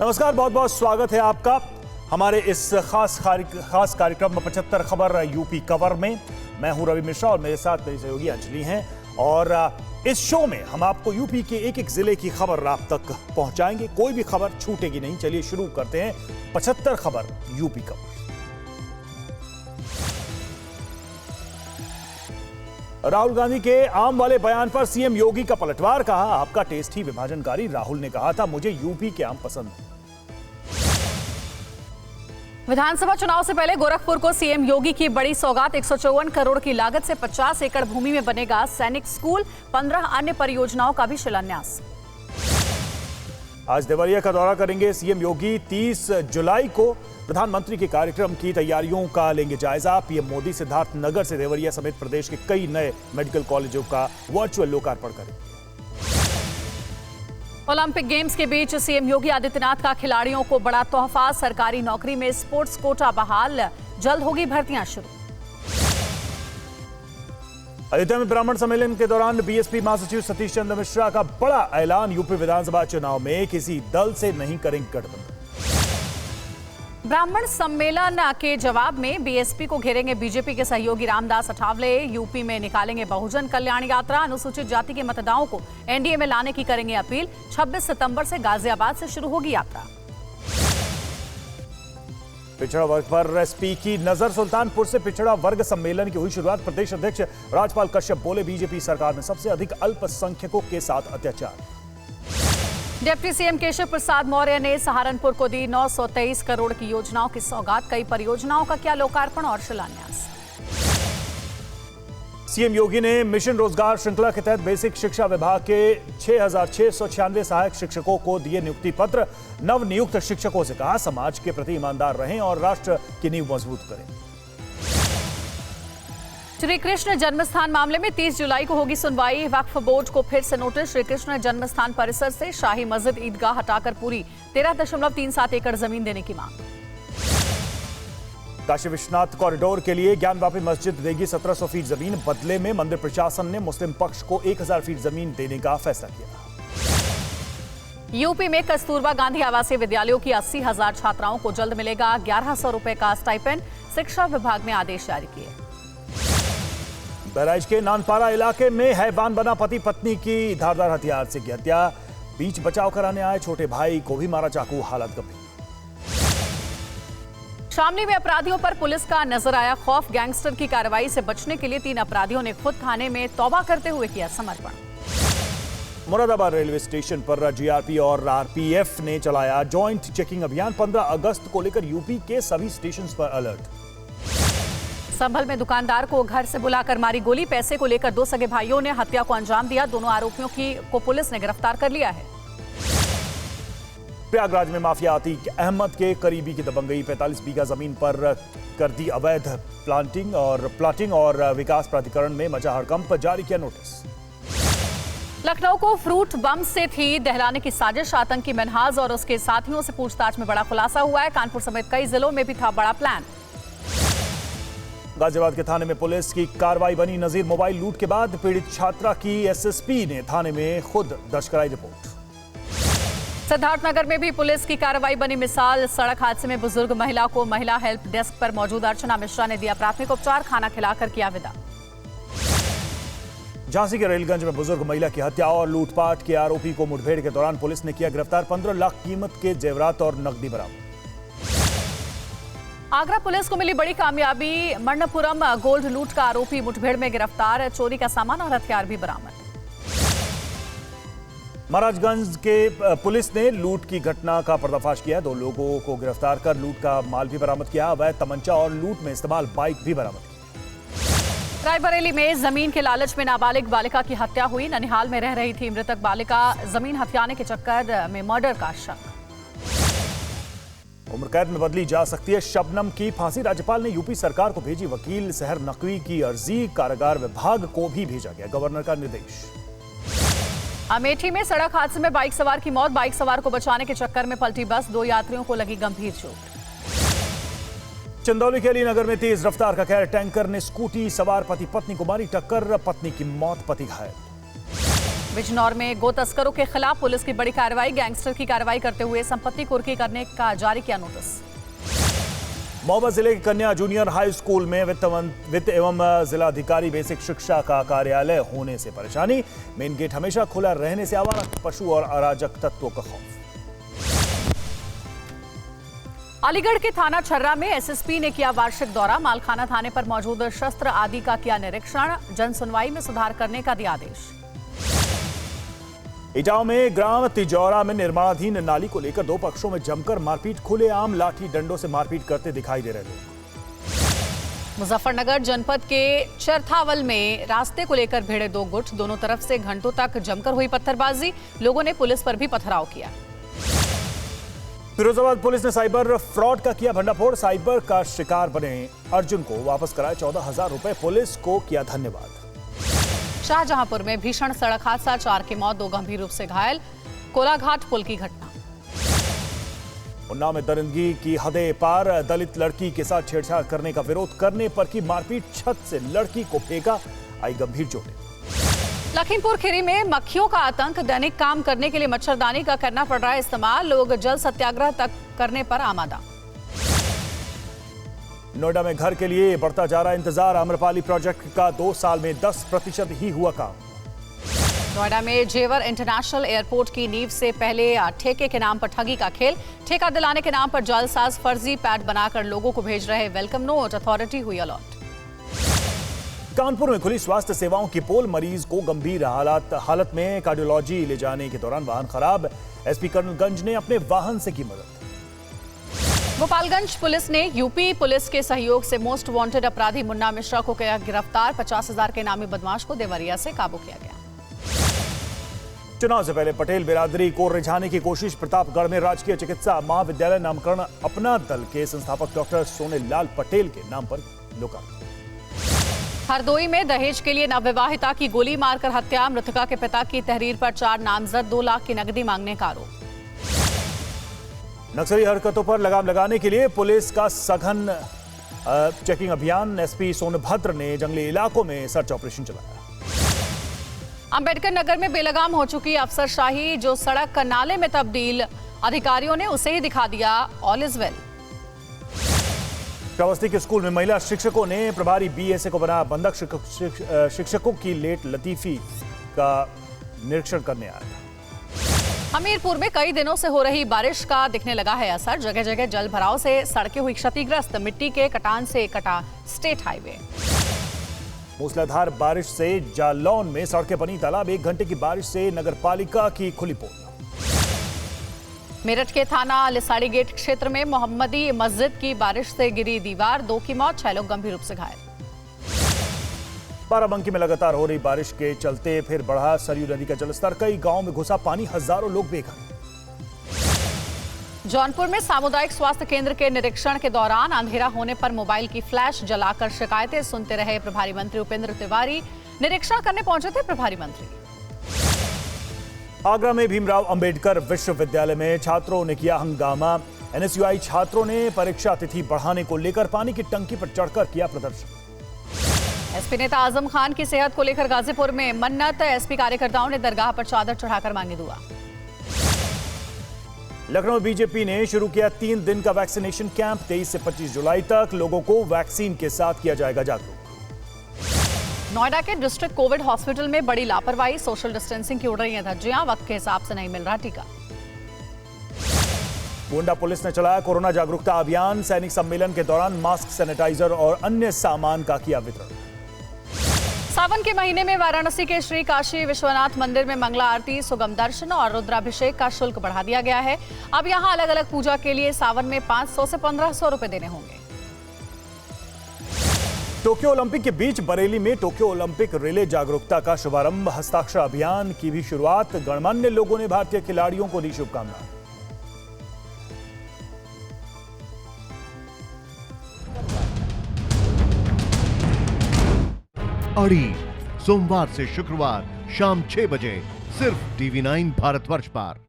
नमस्कार, बहुत बहुत स्वागत है आपका हमारे इस खास कार्यक्रम में 75 खबर यूपी कवर में। मैं हूं रवि मिश्रा और मेरे साथ मेरी सहयोगी अंजलि हैं और इस शो में हम आपको यूपी के एक एक जिले की खबर आप तक पहुंचाएंगे। कोई भी खबर छूटेगी नहीं। चलिए शुरू करते हैं 75 खबर यूपी कवर। राहुल गांधी के आम वाले बयान पर सीएम योगी का पलटवार। कहा, आपका टेस्ट ही विभाजनकारी। राहुल ने कहा था, मुझे यूपी के आम पसंद है। विधानसभा चुनाव से पहले गोरखपुर को सीएम योगी की बड़ी सौगात। 154 करोड़ की लागत से 50 एकड़ भूमि में बनेगा सैनिक स्कूल। 15 अन्य परियोजनाओं का भी शिलान्यास। आज देवरिया का दौरा करेंगे सीएम योगी। 30 जुलाई को प्रधानमंत्री के कार्यक्रम की तैयारियों का लेंगे जायजा। पीएम मोदी सिद्धार्थनगर से देवरिया समेत प्रदेश के कई नए मेडिकल कॉलेजों का वर्चुअल लोकार्पण करेंगे। ओलंपिक गेम्स के बीच सीएम योगी आदित्यनाथ का खिलाड़ियों को बड़ा तोहफा। सरकारी नौकरी में स्पोर्ट्स कोटा बहाल। जल्द होगी भर्तियां शुरू। अयोध्या में ब्राह्मण सम्मेलन के दौरान बीएसपी महासचिव सतीश चंद्र मिश्रा का बड़ा ऐलान। यूपी विधानसभा चुनाव में किसी दल से नहीं करेंगे गठबंधन। ब्राह्मण सम्मेलन के जवाब में बीएसपी को घेरेंगे बीजेपी के सहयोगी रामदास अठावले। यूपी में निकालेंगे बहुजन कल्याण यात्रा। अनुसूचित जाति के मतदाताओं को एनडीए में लाने की करेंगे अपील। 26 सितंबर से गाजियाबाद से शुरू होगी यात्रा। पिछड़ा वर्ग पर एसपी की नजर। सुल्तानपुर से पिछड़ा वर्ग सम्मेलन की हुई शुरुआत। प्रदेश अध्यक्ष राजपाल कश्यप बोले, बीजेपी सरकार में सबसे अधिक अल्पसंख्यकों के साथ अत्याचार। डिप्टी सीएम केशव प्रसाद मौर्य ने सहारनपुर को दी 923 करोड़ की योजनाओं की सौगात। कई परियोजनाओं का किया लोकार्पण और शिलान्यास। सीएम योगी ने मिशन रोजगार श्रृंखला के तहत बेसिक शिक्षा विभाग के 6,696 सहायक शिक्षकों को दिए नियुक्ति पत्र। नव नियुक्त शिक्षकों से कहा, समाज के प्रति ईमानदार रहें और राष्ट्र की नींव मजबूत करें। श्री कृष्ण जन्मस्थान मामले में 30 जुलाई को होगी सुनवाई। वक्फ बोर्ड को फिर से नोटिस। श्री कृष्ण जन्मस्थान परिसर से शाही मस्जिद ईदगाह हटाकर पूरी 13.37 एकड़ जमीन देने की मांग। काशी विश्वनाथ कॉरिडोर के लिए ज्ञानवापी मस्जिद देगी 1700 फीट जमीन। बदले में मंदिर प्रशासन ने मुस्लिम पक्ष को 1000 फीट जमीन देने का फैसला किया। यूपी में कस्तूरबा गांधी आवासीय विद्यालयों की 80,000 छात्राओं को जल्द मिलेगा 1100 रुपए का स्टाइपेंड। शिक्षा विभाग ने आदेश जारी किए। बहराइच के नानपारा इलाके में हैवान बना पति पत्नी की धारदार हथियार से की हत्या। बीच बचाव कराने आए छोटे भाई को भी मारा चाकू। हालत गंभीर। शामली में अपराधियों पर पुलिस का नजर आया खौफ। गैंगस्टर की कार्रवाई से बचने के लिए 3 अपराधियों ने खुद थाने में तौबा करते हुए किया समर्पण। मुरादाबाद रेलवे स्टेशन पर जीआरपी और आरपीएफ ने चलाया जॉइंट चेकिंग अभियान। 15 अगस्त को लेकर यूपी के सभी स्टेशन पर अलर्ट। संभल में दुकानदार को घर से बुलाकर मारी गोली। पैसे को लेकर 2 सगे भाइयों ने हत्या को अंजाम दिया। दोनों आरोपियों को पुलिस ने गिरफ्तार कर लिया है। प्रयागराज में माफिया अतीक अहमद के करीबी की दबंगई। 45 बीघा जमीन पर कर दी अवैध प्लाटिंग और विकास प्राधिकरण में मचा हड़कंप। जारी किया नोटिस। लखनऊ को फ्रूट बम से थी दहलाने की साजिश। आतंकी मनहाज और उसके साथियों से पूछताछ में बड़ा खुलासा हुआ है। कानपुर समेत कई जिलों में भी था बड़ा प्लान। गाजियाबाद के थाने में पुलिस की कार्रवाई बनी नजीर। मोबाइल लूट के बाद पीड़ित छात्रा की एसएसपी ने थाने में खुद दर्ज कराई रिपोर्ट। सिद्धार्थनगर में भी पुलिस की कार्रवाई बनी मिसाल। सड़क हादसे में बुजुर्ग महिला को महिला हेल्प डेस्क पर मौजूद अर्चना मिश्रा ने दिया प्राथमिक उपचार। खाना खिलाकर किया विदा। झांसी के रेलगंज में बुजुर्ग महिला की हत्या और लूटपाट के आरोपी को मुठभेड़ के दौरान पुलिस ने किया गिरफ्तार। 15 लाख कीमत के जेवरात और नकदी बरामद। आगरा पुलिस को मिली बड़ी कामयाबी। मन्नपुरम गोल्ड लूट का आरोपी मुठभेड़ में गिरफ्तार। चोरी का सामान और हथियार भी बरामद। महाराजगंज के पुलिस ने लूट की घटना का पर्दाफाश किया। 2 लोगों को गिरफ्तार कर लूट का माल भी बरामद किया। अवैध तमंचा और लूट में इस्तेमाल बाइक भी बरामद की। रायबरेली में जमीन के लालच में नाबालिग बालिका की हत्या हुई। ननिहाल में रह रही थी मृतक बालिका। जमीन हथियाने के चक्कर में मर्डर का शक। उम्र कैद में बदली जा सकती है शबनम की फांसी। राज्यपाल ने यूपी सरकार को भेजी वकील सहर नकवी की अर्जी। कारागार विभाग को भी भेजा गया गवर्नर का निर्देश। अमेठी में सड़क हादसे में बाइक सवार की मौत। बाइक सवार को बचाने के चक्कर में पलटी बस। 2 यात्रियों को लगी गंभीर चोट। चंदौली के अलीनगर में तेज रफ्तार का कहर। टैंकर ने स्कूटी सवार पति पत्नी को मारी टक्कर। पत्नी की मौत, पति घायल। बिजनौर में गो तस्करों के खिलाफ पुलिस की बड़ी कार्रवाई। गैंगस्टर की कार्रवाई करते हुए संपत्ति कुर्की करने का जारी किया नोटिस। महोबा जिले के कन्या जूनियर हाई स्कूल में वित्त एवं जिलाधिकारी बेसिक शिक्षा का कार्यालय होने से परेशानी। मेन गेट हमेशा खुला रहने से आवारा पशु और अराजक तत्वों का खौफ। अलीगढ़ के थाना छर्रा में एसएसपी ने किया वार्षिक दौरा। मालखाना थाने पर मौजूद शस्त्र आदि का किया निरीक्षण। जन सुनवाई में सुधार करने का दिया आदेश। इटावा में ग्राम तिजौरा में निर्माणाधीन नाली को लेकर दो पक्षों में जमकर मारपीट। खुलेआम लाठी डंडों से मारपीट करते दिखाई दे रहे लोग। मुजफ्फरनगर जनपद के चरथावल में रास्ते को लेकर भिड़े दो गुट। दोनों तरफ से घंटों तक जमकर हुई पत्थरबाजी। लोगों ने पुलिस पर भी पथराव किया। फिरोजाबाद पुलिस ने साइबर फ्रॉड का किया भंडाफोड़। साइबर का शिकार बने अर्जुन को वापस कराए 14,000 रुपए। पुलिस को किया धन्यवाद। शाहजहांपुर में भीषण सड़क हादसा। 4 की मौत, 2 गंभीर रूप से घायल। कोलाघाट पुल की घटना। उन्नाव में दरिंदगी की हदें पार। दलित लड़की के साथ छेड़छाड़ करने का विरोध करने पर की मारपीट। छत से लड़की को फेंका, आई गंभीर चोटें। लखीमपुर खीरी में मक्खियों का आतंक। दैनिक काम करने के लिए मच्छरदानी का करना पड़ रहा है इस्तेमाल। लोग जल सत्याग्रह तक करने पर आमादा। नोएडा में घर के लिए बढ़ता जा रहा इंतजार। आम्रपाली प्रोजेक्ट का 2 साल में 10% ही हुआ काम। नोएडा में जेवर इंटरनेशनल एयरपोर्ट की नींव से पहले ठेके के नाम पर ठगी का खेल। ठेका दिलाने के नाम पर जालसाज फर्जी पैड बनाकर लोगों को भेज रहे वेलकम नोट। अथॉरिटी हुई अलर्ट। कानपुर में खुली स्वास्थ्य सेवाओं की पोल। मरीज को गंभीर हालत में कार्डियोलॉजी ले जाने के दौरान वाहन खराब। एसपी कर्नलगंज ने अपने वाहन से की मदद। गोपालगंज पुलिस ने यूपी पुलिस के सहयोग से मोस्ट वांटेड अपराधी मुन्ना मिश्रा को किया गिरफ्तार। 50,000 के नामी बदमाश को देवरिया से काबू किया गया। चुनाव से पहले पटेल बिरादरी को रिझाने की कोशिश। प्रतापगढ़ में राजकीय चिकित्सा महाविद्यालय नामकरण अपना दल के संस्थापक डॉक्टर सोनेलाल पटेल के नाम पर लोकार्पण। हरदोई में दहेज के लिए नवविवाहिता की गोली मारकर हत्या। मृतका के पिता की तहरीर पर 4 नामजद 2 लाख की नकदी मांगने का आरोप। नक्सली हरकतों पर लगाम लगाने के लिए पुलिस का सघन चेकिंग अभियान। एसपी सोनभद्र ने जंगली इलाकों में सर्च ऑपरेशन चलाया। अंबेडकर नगर में बेलगाम हो चुकी अफसरशाही। जो सड़क नाले में तब्दील, अधिकारियों ने उसे ही दिखा दिया ऑल इज वेल। श्रावस्ती के स्कूल में महिला शिक्षकों ने प्रभारी बीएसए को बनाया बंधक। शिक्षकों की लेट लतीफी का निरीक्षण करने आया था। हमीरपुर में कई दिनों से हो रही बारिश का दिखने लगा है असर। जगह जगह जल भराव से सड़कें हुई क्षतिग्रस्त। मिट्टी के कटान से कटा स्टेट हाईवे। मूसलाधार बारिश से जालौन में सड़कें बनी तालाब। 1 घंटे की बारिश से नगरपालिका की खुली पोल। मेरठ के थाना लिसाड़ी गेट क्षेत्र में मोहम्मदी मस्जिद की बारिश से गिरी दीवार। 2 की मौत, 6 लोग गंभीर रूप से घायल। बाराबंकी में लगातार हो रही बारिश के चलते फिर बढ़ा सरयू नदी का जलस्तर। कई गांवों में घुसा पानी, हजारों लोग बेघर। जौनपुर में सामुदायिक स्वास्थ्य केंद्र के निरीक्षण के दौरान अंधेरा होने पर मोबाइल की फ्लैश जलाकर शिकायतें सुनते रहे प्रभारी मंत्री उपेंद्र तिवारी। निरीक्षण करने पहुंचे थे प्रभारी मंत्री। आगरा में भीमराव अंबेडकर विश्वविद्यालय में छात्रों ने किया हंगामा। एनएसयूआई छात्रों ने परीक्षा तिथि बढ़ाने को लेकर पानी की टंकी पर चढ़कर किया प्रदर्शन। एसपी नेता आजम खान की सेहत को लेकर गाजीपुर में मन्नत। एसपी कार्यकर्ताओं ने दरगाह पर चादर चढ़ाकर मांगी दुआ। लखनऊ बीजेपी ने शुरू किया 3 दिन का वैक्सीनेशन कैंप। 23 से 25 जुलाई तक लोगों को वैक्सीन के साथ किया जाएगा जागरूक। नोएडा के डिस्ट्रिक्ट कोविड हॉस्पिटल में बड़ी लापरवाही। सोशल डिस्टेंसिंग की उड़ रही हैं धज्जियां। वक्त के हिसाब से नहीं मिल रहा टीका। गोंडा पुलिस ने चलाया कोरोना जागरूकता अभियान। सैनिक सम्मेलन के दौरान मास्क, सैनिटाइजर और अन्य सामान का किया वितरण। सावन के महीने में वाराणसी के श्री काशी विश्वनाथ मंदिर में मंगला आरती, सुगम दर्शन और रुद्राभिषेक का शुल्क बढ़ा दिया गया है। अब यहां अलग अलग पूजा के लिए सावन में 500 से 1500 रुपए देने होंगे। टोक्यो ओलंपिक के बीच बरेली में टोक्यो ओलंपिक रिले जागरूकता का शुभारंभ। हस्ताक्षर अभियान की भी शुरुआत। गणमान्य लोगों ने भारतीय खिलाड़ियों को दी शुभकामनाएं। अड़ी सोमवार से शुक्रवार शाम 6 बजे सिर्फ TV9 भारतवर्ष पर।